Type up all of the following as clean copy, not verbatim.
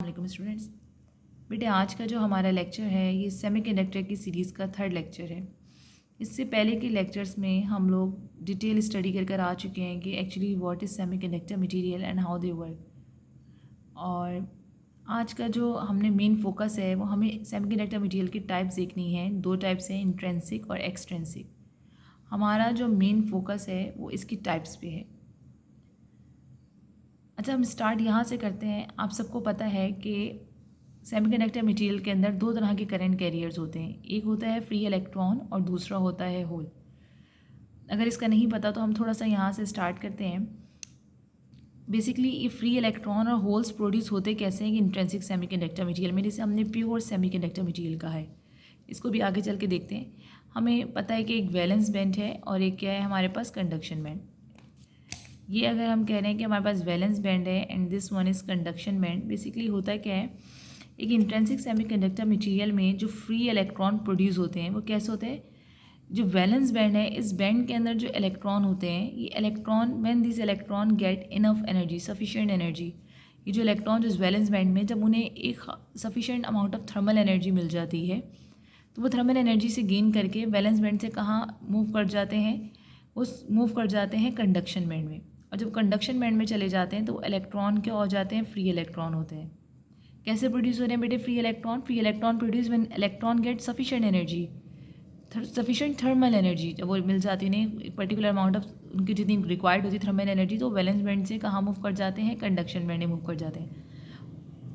वालेकुम स्टूडेंट्स। बेटे आज का जो हमारा लेक्चर है ये सेमीकंडक्टर की सीरीज़ का थर्ड लेक्चर है। इससे पहले के लेक्चर्स में हम लोग डिटेल स्टडी कर कर आ चुके हैं कि actually what is semiconductor material and how they work. और आज का जो हमने मेन फोकस है वो हमें सेमीकंडक्टर मटेरियल की टाइप्स देखनी है। दो टाइप्स हैं, इंट्रेंसिक और एक्सट्रेंसिक। हमारा जो मेन फोकस है वो इसकी टाइप्स पे है। अच्छा, हम स्टार्ट यहाँ से करते हैं। आप सबको पता है कि सेमीकंडक्टर मटेरियल के अंदर दो तरह के करंट कैरियर्स होते हैं, एक होता है फ्री इलेक्ट्रॉन और दूसरा होता है होल। अगर इसका नहीं पता तो हम थोड़ा सा यहाँ से स्टार्ट करते हैं। बेसिकली ये फ्री इलेक्ट्रॉन और होल्स प्रोड्यूस होते कैसे हैं कि इंट्रिंसिक सेमीकंडक्टर मटेरियल में, जिसे हमने प्योर सेमीकंडक्टर मटेरियल कहा है। इसको भी आगे चल के देखते हैं। हमें पता है कि एक वैलेंस बैंड है और एक क्या है हमारे पास, कंडक्शन बैंड। ये अगर हम कह रहे हैं कि हमारे पास वैलेंस बैंड है and this one is conduction band, basically होता है क्या है, एक इंट्रिंसिक सेमीकंडक्टर मटेरियल में जो फ्री इलेक्ट्रॉन प्रोड्यूस होते हैं वो कैसे होते हैं। जो वैलेंस बैंड है, इस बैंड के अंदर जो इलेक्ट्रॉन होते हैं, ये electron when this electron get enough energy, sufficient energy, ये जो इलेक्ट्रॉन जो वैलेंस बैंड में जब उन्हें एक sufficient amount of thermal energy मिल जाती है तो वो थर्मल एनर्जी से गेन करके वैलेंस बैंड से कहाँ मूव कर जाते हैं, उस मूव कर जाते हैं कंडक्शन बैंड में। और जब कंडक्शन बैंड में चले जाते हैं तो वो इलेक्ट्रॉन क्या हो जाते हैं, फ्री इलेक्ट्रॉन होते हैं। कैसे प्रोड्यूस हो रहे हैं बेटे free electron? Free electron produce when electron get sufficient energy, sufficient thermal energy. जब वो मिल जाती है उन्हें एक पर्टिकुलर अमाउंट ऑफ उनकी जितनी रिक्वायर्ड होती है थर्मल एनर्जी, तो वैलेंस बैंड से कहाँ मूव कर जाते हैं, कंडक्शन बैंड में मूव कर जाते हैं।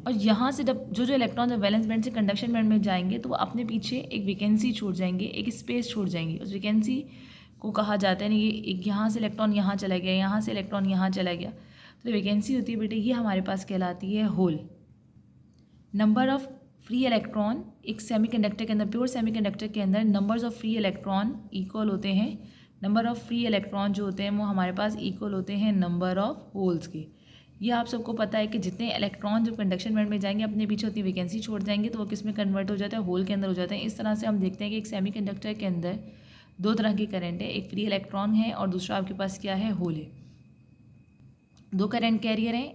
और यहाँ से जब जो इलेक्ट्रॉन जब वैलेंस बैंड से कंडक्शन बैंड में जाएंगे तो वो अपने पीछे एक वैकेंसी छोड़ जाएंगे, एक स्पेस छोड़ जाएंगे। उस वैकेंसी को कहा जाता है ना, ये एक यहाँ से इलेक्ट्रॉन यहाँ चला गया, यहाँ से इलेक्ट्रॉन यहाँ चला गया, तो वैकेंसी होती है बेटे, ये हमारे पास कहलाती है hole. Number of free electron एक सेमीकंडक्टर के अंदर, प्योर सेमीकंडक्टर के अंदर numbers of free electron equal होते हैं। नंबर ऑफ फ्री इलेक्ट्रॉन जो होते हैं वो हमारे पास इक्वल होते हैं नंबर ऑफ होल्स के। ये आप सबको पता है कि जितने इलेक्ट्रॉन जब कंडक्शन बैंड में जाएंगे अपने पीछे उतनी वैकेंसी छोड़ जाएंगे तो वो किस में कन्वर्ट हो जाता है, होल के अंदर हो जाते हैं। इस तरह से हम देखते हैं कि एक सेमीकंडक्टर के अंदर दो तरह की करंट है, एक फ्री इलेक्ट्रॉन है और दूसरा आपके पास क्या है, होल है। दो करंट कैरियर हैं,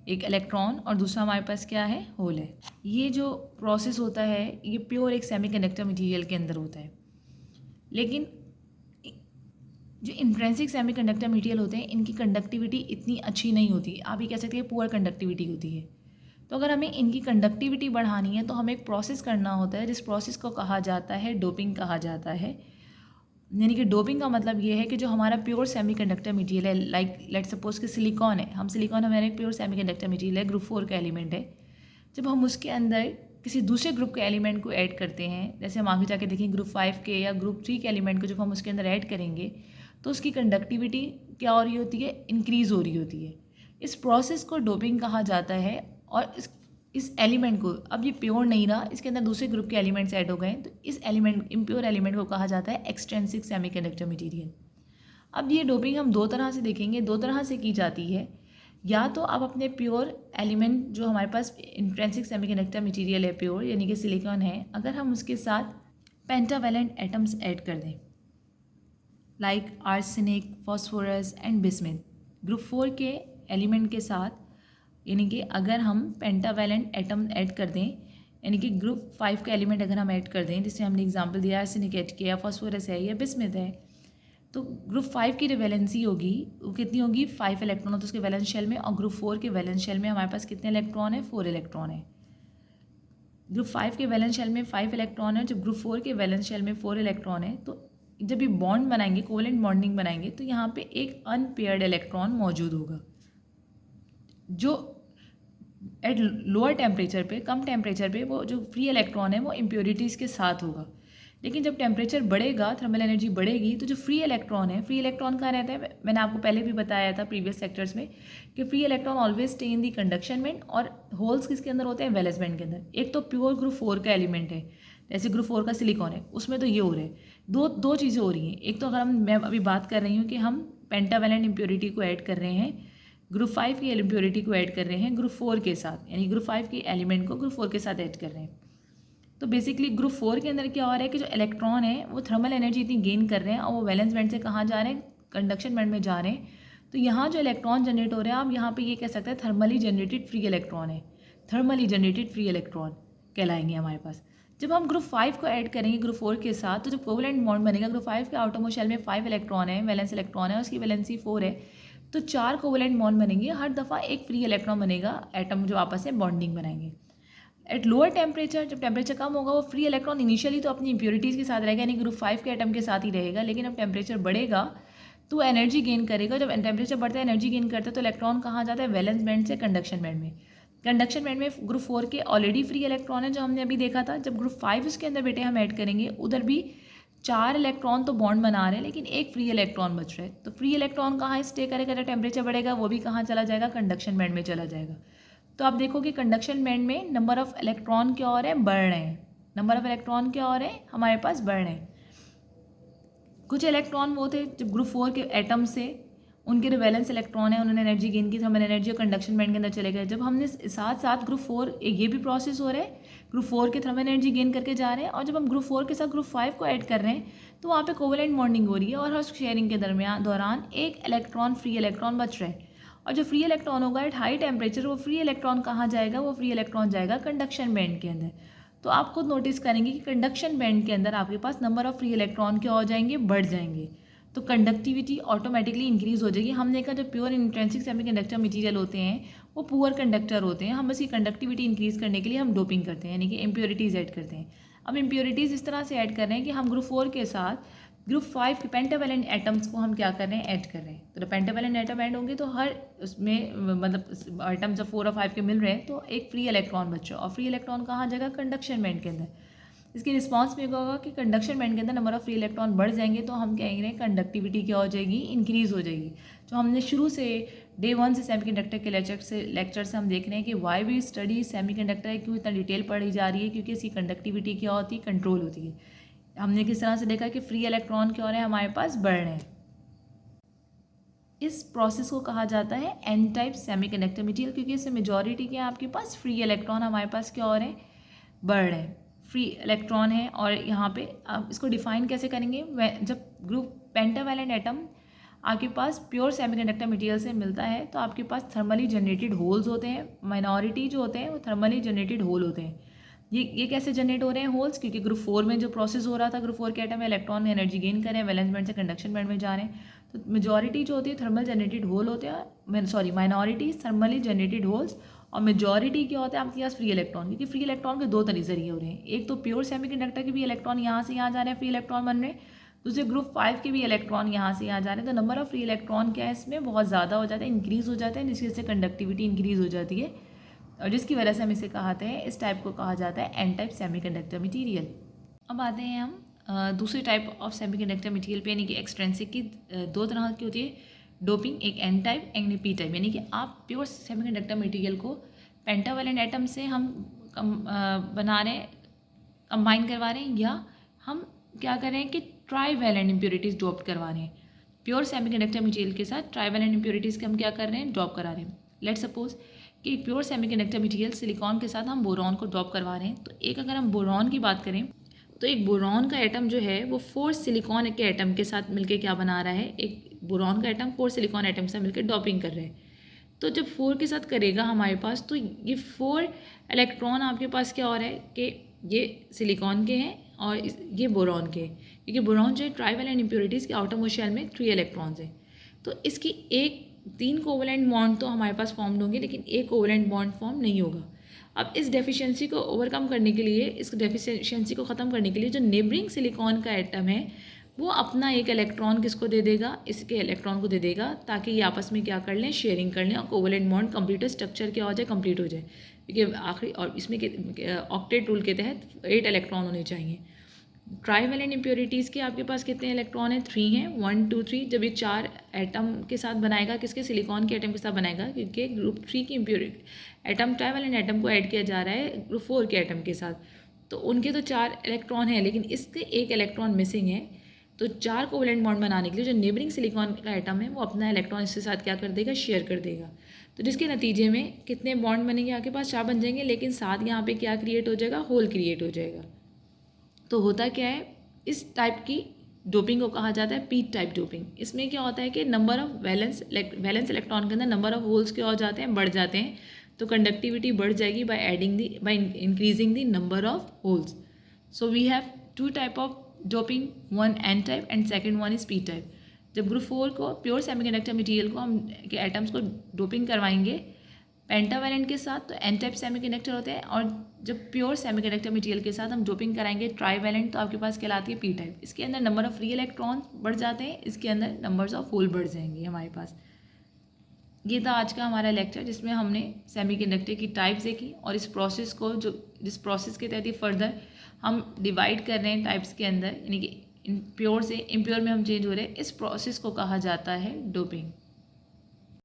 एक इलेक्ट्रॉन और दूसरा हमारे पास क्या है, होल है। ये जो प्रोसेस होता है ये प्योर एक सेमीकंडक्टर मटेरियल के अंदर होता है। लेकिन जो इंट्रिंसिक सेमीकंडक्टर मटेरियल होते हैं इनकी कंडक्टिविटी इतनी अच्छी नहीं होती, आप ये कह सकते हैं पुअर कंडक्टिविटी होती है। तो अगर हमें इनकी कंडक्टिविटी बढ़ानी है तो हमें एक प्रोसेस करना होता है, जिस प्रोसेस को कहा जाता है डोपिंग कहा जाता है। यानी कि डोपिंग का मतलब ये है कि जो हमारा प्योर सेमीकंडक्टर मटेरियल है, लाइक लेट्स सपोज कि सिलिकॉन है, हम सिलिकॉन हमारा एक प्योर सेमीकंडक्टर मटेरियल है, ग्रुप 4 का एलिमेंट है। जब हम उसके अंदर किसी दूसरे ग्रुप के एलिमेंट को ऐड करते हैं, जैसे हम आगे जाके देखें ग्रुप 5 के या ग्रुप 3 के एलिमेंट को जब हम उसके अंदर ऐड करेंगे तो उसकी कंडक्टिविटी क्या हो रही होती है, इंक्रीज़ हो रही होती है। इस प्रोसेस को डोपिंग कहा जाता है। और इस एलिमेंट को, अब ये प्योर नहीं रहा, इसके अंदर दूसरे ग्रुप के एलिमेंट्स ऐड हो गए तो इस एलिमेंट, इम्प्योर एलिमेंट को कहा जाता है एक्सट्रिंसिक सेमीकंडक्टर मटेरियल। अब ये डोपिंग हम दो तरह से देखेंगे, दो तरह से की जाती है। या तो आप अपने प्योर एलिमेंट जो हमारे पास इंट्रिंसिक सेमीकंडक्टर मटेरियल है प्योर, यानी कि सिलिकॉन है, अगर हम उसके साथ पेंटावैलेंट एटम्स ऐड कर दें like arsenic, phosphorus and bismuth, group 4 के एलिमेंट के साथ, यानी कि अगर हम पेंटावैलेंट एटम ऐड कर दें, यानी कि ग्रुप 5 का एलिमेंट अगर हम ऐड कर दें, जिससे हमने एग्जांपल दिया आर्सेनिक ऐड किया, फॉस्फोरस है या बिस्मिथ है, तो ग्रुप 5 की जो वैलेंसी होगी वो कितनी होगी, 5 इलेक्ट्रॉन होते हैं उसके वैलेंस शेल में। और ग्रुप 4 के वैलेंस शेल में हमारे पास कितने इलेक्ट्रॉन है, 4 इलेक्ट्रॉन है। ग्रुप 5 के वैलेंस शेल में 5 इलेक्ट्रॉन है, जब ग्रुप 4 के वैलेंस शेल में 4 इलेक्ट्रॉन है, तो जब ये बॉन्ड बनाएंगे, कोवेलेंट बॉन्डिंग बनाएंगे, तो यहाँ पे एक अनपेयर्ड इलेक्ट्रॉन मौजूद होगा जो एट लोअर टेम्परेचर पे, कम टेम्परेचर पे वो जो फ्री इलेक्ट्रॉन है वो इम्प्योरिटीज़ के साथ होगा। लेकिन जब टेम्परेचर बढ़ेगा, थर्मल एनर्जी बढ़ेगी, तो जो फ्री इलेक्ट्रॉन है, फ्री इलेक्ट्रॉन कहाँ रहता है, मैंने आपको पहले भी बताया था प्रीवियस सेक्टर्स में कि free electron always stay in the conduction band और होल्स किसके अंदर होते हैं, वैलेंस बैंड के अंदर। एक तो प्योर ग्रुप 4 का एलिमेंट है, जैसे ग्रुप 4 का सिलिकॉन है, उसमें तो ये हो रहा है, दो चीज़ें हो रही हैं। एक तो अगर मैं अभी बात कर रही हूँ कि हम पेंटावैलेंट इम्प्योरिटी को ऐड कर रहे हैं, ग्रुप 5 की इम्प्योरिटी को ऐड कर रहे हैं ग्रुप 4 के साथ, यानी ग्रुप 5 की एलिमेंट को ग्रुप 4 के साथ ऐड कर रहे हैं। तो बेसिकली ग्रुप 4 के अंदर क्या हो रहा है कि जो इलेक्ट्रॉन है वो थर्मल एनर्जी इतनी गेन कर रहे हैं और वो वैलेंस बैंड से कहाँ जा रहे हैं, कंडक्शन बैंड में जा रहे हैं। तो यहाँ जो इलेक्ट्रॉन जनरेट हो रहे हैं, आप यहाँ पे ये कह सकते हैं थर्मली जनरेटेड फ्री इलेक्ट्रॉन है। थर्मली जनरेटेड फ्री इलेक्ट्रॉन कहलाएंगे हमारे पास। जब हम ग्रुप 5 को ऐड करेंगे ग्रुप 4 के साथ, तो जब कोवेलेंट बॉन्ड बनेगा, ग्रुप 5 के आउटरमोस्ट शेल में 5 इलेक्ट्रॉन है, वैलेंस इलेक्ट्रॉन है, उसकी वैलेंसी 4 है, तो 4 कोवेलेंट बॉन्ड बनेंगे, हर दफ़ा एक फ्री इलेक्ट्रॉन बनेगा, एटम जो आपस में बॉन्डिंग बनाएंगे। एट लोअर टेम्परेचर, जब टेम्परेचर कम होगा, वो फ्री इलेक्ट्रॉन इनिशियली तो अपनी इंप्योरिटीज़ के साथ रहेगा, यानी ग्रुप 5 के एटम के साथ ही रहेगा, लेकिन अब टेम्परेचर बढ़ेगा तो एनर्जी गेन करेगा। जब टेम्परेचर बढ़ता है, एनर्जी गेन करता है, तो इलेक्ट्रॉन कहाँ जाता है, वैलेंस बैंड से कंडक्शन बैंड में। कंडक्शन बैंड में ग्रुप 4 के ऑलरेडी फ्री इलेक्ट्रॉन है जो हमने अभी देखा था। जब ग्रुप 5 उसके अंदर बेटे हम ऐड करेंगे, उधर भी 4 इलेक्ट्रॉन तो बॉन्ड बना रहे हैं, लेकिन एक फ्री इलेक्ट्रॉन बच रहा है। तो फ्री इलेक्ट्रॉन कहाँ स्टे करेगा, जब टेम्परेचर बढ़ेगा, वो भी कहाँ चला जाएगा, कंडक्शन बैंड में चला जाएगा। तो आप देखोगे कंडक्शन बैंड में नंबर ऑफ इलेक्ट्रॉन क्या हो रहे हैं, बढ़ रहे हैं। नंबर ऑफ इलेक्ट्रॉन क्या हो रहे हैं, हमारे पास बढ़ रहे हैं। कुछ इलेक्ट्रॉन वो थे जब ग्रुप 4 के एटम से, उनके जो वैलेंस इलेक्ट्रॉन है, उन्होंने एनर्जी गेन की, थर्मल एनर्जी और कंडक्शन बैंड के अंदर चले गए। जब हमने साथ साथ ग्रुप 4 ये भी प्रोसेस हो रहा है, ग्रुप 4 के थर्मल एनर्जी गेन करके जा रहे हैं, और जब हम ग्रुप 4 के साथ ग्रुप 5 को ऐड कर रहे हैं, तो वहाँ पे कोवेलेंट बॉन्डिंग हो रही है, और हर शेयरिंग के दौरान एक इलेक्ट्रॉन फ्री इलेक्ट्रॉन बच रहा है। और जो फ्री इलेक्ट्रॉन होगा एट हाई टेम्परेचर, वो फ्री इलेक्ट्रॉन कहाँ जाएगा, वो फ्री इलेक्ट्रॉन जाएगा कंडक्शन बैंड के अंदर। तो आप खुद नोटिस करेंगे कि कंडक्शन बैंड के अंदर आपके पास नंबर ऑफ फ्री इलेक्ट्रॉन क्या हो जाएंगे, बढ़ जाएंगे, तो कंडक्टिविटी ऑटोमेटिकली इंक्रीज हो जाएगी। हमने कहा जो प्योर इंट्रिंसिक सेमीकंडक्टर मटेरियल होते हैं वो पुअर कंडक्टर होते हैं, हम बस ये कंडक्टिविटी इंक्रीज करने के लिए हम डोपिंग करते हैं, यानी कि इम्प्योरिटीज़ ऐड करते हैं। अब इम्प्योरिटीज़ इस तरह से ऐड कर रहे हैं कि हम ग्रुप 4 के साथ ग्रुप 5 के पेंटावैलेंट एटम्स को हम क्या कर रहे हैं, ऐड कर रहे हैं। तो जब पेंटावैलेंट एटम ऐड होंगे तो हर उसमें मतलब आइटम जब 4 और 5 के मिल रहे हैं, तो एक फ्री इलेक्ट्रॉन बच रहा है, और फ्री इलेक्ट्रॉन कहाँ जाएगा, कंडक्शन बैंड के अंदर। इसके रिस्पांस में क्या होगा कि कंडक्शन बैंड के अंदर नंबर ऑफ फ्री इलेक्ट्रॉन बढ़ जाएंगे, तो हम कहेंगे कंडक्टिविटी क्या हो जाएगी, इंक्रीज हो जाएगी। जो हमने शुरू से डे 1 से सेमीकंडक्टर के लेक्चर से हम देख रहे हैं कि वाई वी स्टडी सेमीकंडक्टर, क्यों इतना डिटेल पढ़ी जा रही है, क्योंकि इसकी कंडक्टिविटी क्या होती है, कंट्रोल होती है। हमने किस तरह से देखा कि फ्री इलेक्ट्रॉन क्या हो रहे हैं, हमारे पास बढ़ रहे हैं। इस प्रोसेस को कहा जाता है एन टाइप सेमीकंडक्टर मटेरियल, क्योंकि इसमें मेजॉरिटी क्या है, आपके पास फ्री इलेक्ट्रॉन हमारे पास क्या हो रहे हैं, बढ़ रहे हैं, फ्री इलेक्ट्रॉन है। और यहाँ पे आप इसको डिफाइन कैसे करेंगे, जब ग्रुप पेंटावैलेंट एटम आपके पास प्योर सेमीकंडक्टर मटेरियल से मिलता है, तो आपके पास थर्मली जनरेटेड होल्स होते हैं। माइनॉरिटी जो होते हैं वो थर्मली जनरेटेड होल होते हैं। ये कैसे जनरेट हो रहे हैं होल्स, क्योंकि ग्रुप 4 में जो प्रोसेस हो रहा था, ग्रुप 4 के एटम में इलेक्ट्रॉन एनर्जी गेन कर रहे हैं, वैलेंस बैंड से कंडक्शन बैंड में जा रहे हैं। तो मेजॉरिटी जो होती है थर्मल जनरेटेड होल होते हैं, माइनॉरिटी थर्मली जनरेटेड होल्स, और मेजॉरिटी क्या होता है आपके पास फ्री इलेक्ट्रॉन। क्योंकि फ्री इलेक्ट्रॉन के दो जरिए हो रहे हैं, एक तो प्योर सेमीकंडक्टर के भी इलेक्ट्रॉन यहाँ से यहाँ जा रहे हैं, फ्री इलेक्ट्रॉन बन रहे हैं, दूसरे ग्रुप 5 के भी इलेक्ट्रॉन यहाँ से यहाँ जा रहे हैं। तो नंबर ऑफ फ्री इलेक्ट्रॉन क्या है, इसमें बहुत ज़्यादा हो जाता है, इंक्रीज़ हो जाता है, जिसकी वजह से कंडक्टिविटी इंक्रीज़ हो जाती है, और जिसकी वजह से हम इसे कहते हैं, इस टाइप को कहा जाता है एन टाइप सेमीकंडक्टर मटेरियल। अब आते हैं हम दूसरे टाइप ऑफ सेमीकंडक्टर मटेरियल पे, यानी कि एक्सट्रिंसिक की दो तरह की होती है डोपिंग, एक एन टाइप एक पी टाइप। यानी कि आप प्योर सेमीकंडक्टर मटेरियल को पेंटावैलेंट एटम से हम बना रहे हैं, कंबाइन करवा रहे हैं, या हम क्या कर रहे हैं कि ट्राईवैलेंट इम्प्योरिटीज़ ड्रॉप करवा रहे हैं। प्योर सेमीकंडक्टर मटेरियल के साथ ट्राईवैलेंट इम्प्योरिटीज़ के हम क्या कर रहे हैं, ड्रॉप करा रहे हैं। लेट सपोज कि प्योर सेमीकंडक्टर मटेरियल सिलिकॉन के साथ हम बोरॉन को ड्रॉप करवा रहे हैं। तो एक अगर हम बोरॉन की बात करें, तो एक बोरॉन का एटम जो है वो 4 सिलिकॉन के एटम के साथ मिलकर क्या बना रहा है, एक बोरॉन का एटम 4 सिलिकॉन एटम से मिलकर डॉपिंग कर रहे हैं। तो जब 4 के साथ करेगा हमारे पास, तो ये 4 इलेक्ट्रॉन आपके पास क्या हो रहा है कि ये सिलिकॉन के हैं और ये बोरॉन के हैं, क्योंकि बोरॉन जो है ट्राईवैलेंट इम्प्योरिटीज़ के आउटर मोस्ट शेल में 3 इलेक्ट्रॉन्स हैं। तो इसकी 3 कोवलेंट बॉन्ड तो हमारे पास फॉर्म होंगे, लेकिन एक कोवलेंट बॉन्ड फॉर्म नहीं होगा। अब इस डेफिशिएंसी को ओवरकम करने के लिए, इस डेफिशिएंसी को ख़त्म करने के लिए, जो नेबरिंग सिलिकॉन का एटम है वो अपना एक इलेक्ट्रॉन किसको दे देगा, इसके इलेक्ट्रॉन को दे देगा, ताकि ये आपस में क्या कर लें, शेयरिंग कर लें, और कोवलेंट बॉन्ड कंप्लीट स्ट्रक्चर क्या हो जाए, कंप्लीट हो जाए। क्योंकि आखिरी और इसमें ऑक्टेट रूल के तहत 8 इलेक्ट्रॉन होने चाहिए। ट्राईवैलेंट इम्प्योरिटीज़ के आपके पास कितने इलेक्ट्रॉन हैं, 3 हैं, 1 2 3। जब ये 4 एटम के साथ बनाएगा, किसके, सिलिकॉन के एटम के साथ बनाएगा, क्योंकि ग्रुप 3 की इम्प्योरिटी एटम ट्राईवैलेंट एटम को ऐड किया जा रहा है ग्रुप 4 के एटम के साथ। तो उनके तो 4 इलेक्ट्रॉन हैं, लेकिन इसके एक इलेक्ट्रॉन मिसिंग है। तो 4 कोवलेंट बॉन्ड बनाने के लिए जो नेबरिंग सिलिकॉन का एटम है वो अपना इलेक्ट्रॉन इसके साथ क्या कर देगा, शेयर कर देगा। तो जिसके नतीजे में कितने बॉन्ड बनेंगे, आपके पास 4 बन जाएंगे, लेकिन साथ यहाँ पे क्या क्रिएट हो जाएगा, होल क्रिएट हो जाएगा। तो होता क्या है, इस टाइप की डोपिंग को कहा जाता है पी टाइप डोपिंग। इसमें क्या होता है कि नंबर ऑफ वैलेंस इलेक्ट्रॉन के अंदर नंबर ऑफ होल्स क्या हो जाते हैं, बढ़ जाते हैं, तो कंडक्टिविटी बढ़ जाएगी by increasing the number of holes. So we have two type of doping, one N type and second one is P type. जब ग्रुप 4 को प्योर सेमीकंडक्टर मटेरियल को हम के एटम्स को डोपिंग करवाएंगे पेंटावैलेंट के साथ तो एन टाइप सेमीकंडक्टर होते हैं, और जब प्योर सेमीकंडक्टर मटेरियल के साथ हम डोपिंग कराएंगे ट्राईवैलेंट तो आपके पास कहलाती है पी टाइप. इसके अंदर नंबर ऑफ फ्री इलेक्ट्रॉन्स बढ़ जाते हैं, इसके अंदर नंबर्स ऑफ होल बढ़ जाएंगे हमारे पास. ये था आज का हमारा लेक्चर जिसमें हमने सेमीकंडक्टर की टाइप्स देखी और इस प्रोसेस को जिस प्रोसेस के तहत ही फर्दर हम डिवाइड कर रहे हैं टाइप्स के अंदर, यानी कि प्योर से इम्प्योर में हम चेंज हो रहे हैं, इस प्रोसेस को कहा जाता है डोपिंग.